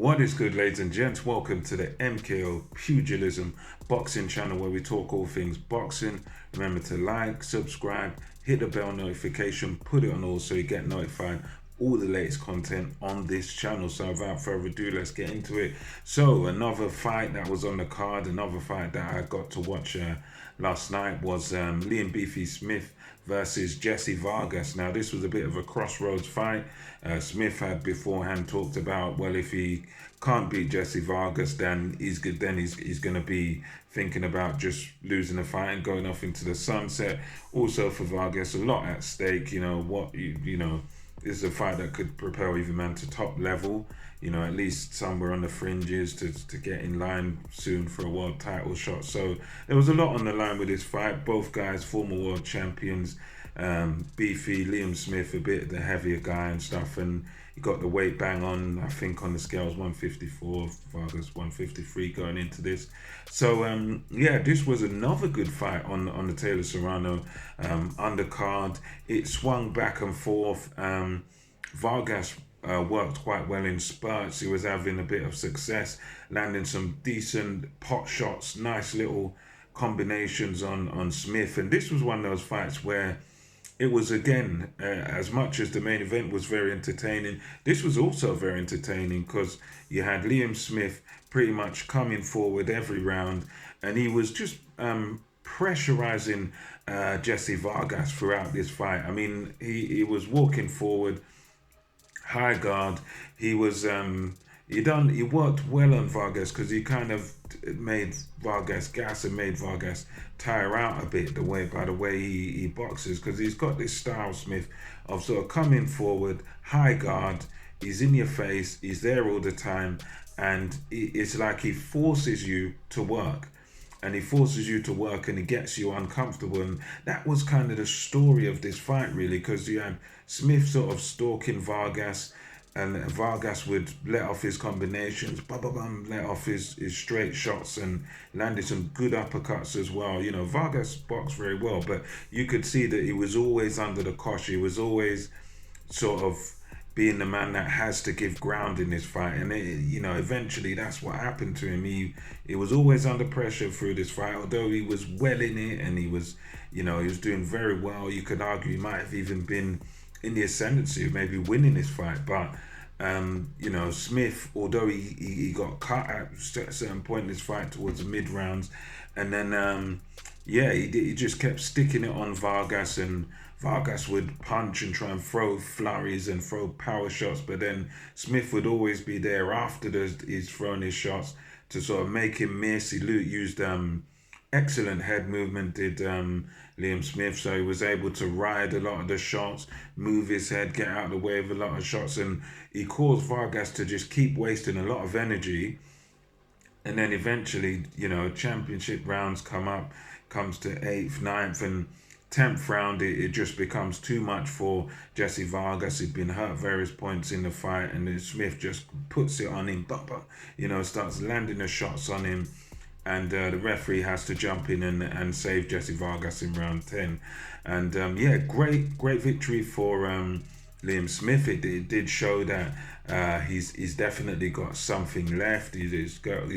What is good, ladies and gents? Welcome to the MKO Pugilism Boxing channel where we talk all things boxing. Remember to like, subscribe, hit the bell notification, put it on all so you get notified all the latest content on this channel. So without further ado, let's get into it. So another fight that was on the card, another fight that I got to watch last night was Liam Beefy Smith versus Jessie Vargas. Now this was a bit of a crossroads fight. Smith had beforehand talked about, well, if he can't beat Jessie Vargas, then he's going to be thinking about just losing the fight and going off into the sunset. Also for Vargas, a lot at stake. This is a fight that could propel either man to top level, at least somewhere on the fringes to get in line soon for a world title shot. So there was a lot on the line with this fight. Both guys, former world champions. Beefy, Liam Smith, a bit the heavier guy and stuff, and he got the weight bang on. I think on the scales 154, Vargas 153 going into this. So this was another good fight on the Taylor Serrano undercard. It swung back and forth. Vargas worked quite well in spurts. He was having a bit of success, landing some decent pot shots, nice little combinations on Smith. And this was one of those fights where it was, again, as much as the main event was very entertaining, this was also very entertaining because you had Liam Smith pretty much coming forward every round, and he was just pressurizing Jessie Vargas throughout this fight. I mean, he was walking forward, high guard. He was he worked well on Vargas because he kind of made Vargas gas and made Vargas tire out a bit by the way he boxes, because he's got this style, Smith, of sort of coming forward, high guard, he's in your face, he's there all the time, and it's like he forces you to work. And he forces you to work and he gets you uncomfortable. And that was kind of the story of this fight, really, because you had Smith sort of stalking Vargas, and Vargas would let off his combinations, let off his straight shots and landed some good uppercuts as well. Vargas boxed very well, but you could see that he was always under the cosh. He was always sort of being the man that has to give ground in this fight. And, eventually that's what happened to him. He was always under pressure through this fight, although he was well in it and he was doing very well. You could argue he might have even been in the ascendancy of maybe winning this fight, but Smith, although he got cut at a certain point in this fight towards the mid rounds, and then he just kept sticking it on Vargas, and Vargas would punch and try and throw flurries and throw power shots, but then Smith would always be there after he's thrown his shots to sort of make him miss. He used excellent head movement, did Liam Smith, so he was able to ride a lot of the shots, move his head, get out of the way of a lot of shots, and he caused Vargas to just keep wasting a lot of energy. And then eventually, championship rounds comes to 8th, 9th, and 10th round, it just becomes too much for Jessie Vargas. He'd been hurt various points in the fight, and then Smith just puts it on him, starts landing the shots on him. And the referee has to jump in and save Jessie Vargas in round 10. And great victory for Liam Smith. It did show that he's definitely got something left. He's got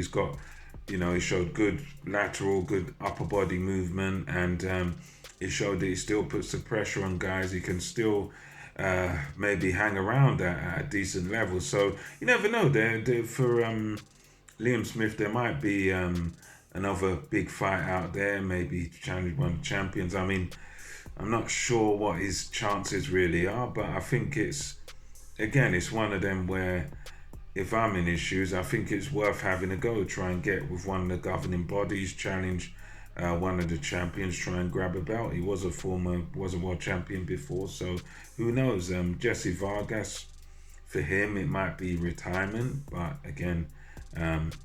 he showed good lateral, good upper body movement, and it showed that he still puts the pressure on guys. He can still maybe hang around at a decent level. So you never know. For Liam Smith, there might be another big fight out there, maybe challenge one of the champions. I mean, I'm not sure what his chances really are, but I think it's one of them where if I'm in his shoes, I think it's worth having a go, try and get with one of the governing bodies, challenge one of the champions, try and grab a belt. He was a world champion before, so who knows? Jessie Vargas, for him, it might be retirement, but again,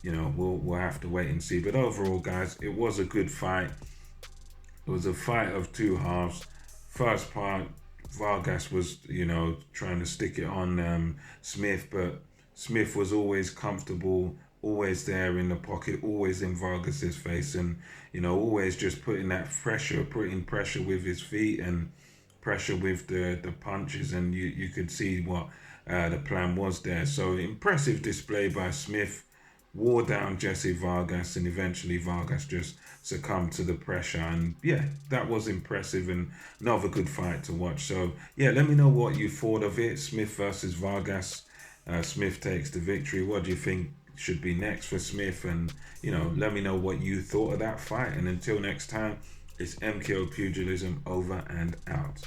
we'll have to wait and see. But overall, guys, it was a good fight. It was a fight of two halves. First part, Vargas was, trying to stick it on Smith, but Smith was always comfortable, always there in the pocket, always in Vargas's face, and always just putting pressure with his feet and pressure with the punches, and you could see what the plan was there. So impressive display by Smith, wore down Jessie Vargas, and eventually Vargas just succumbed to the pressure. And yeah, that was impressive and another good fight to watch. So yeah, let me know what you thought of it. Smith versus Vargas. Smith takes the victory. What do you think should be next for Smith? And let me know what you thought of that fight. And until next time, it's MKO Pugilism over and out.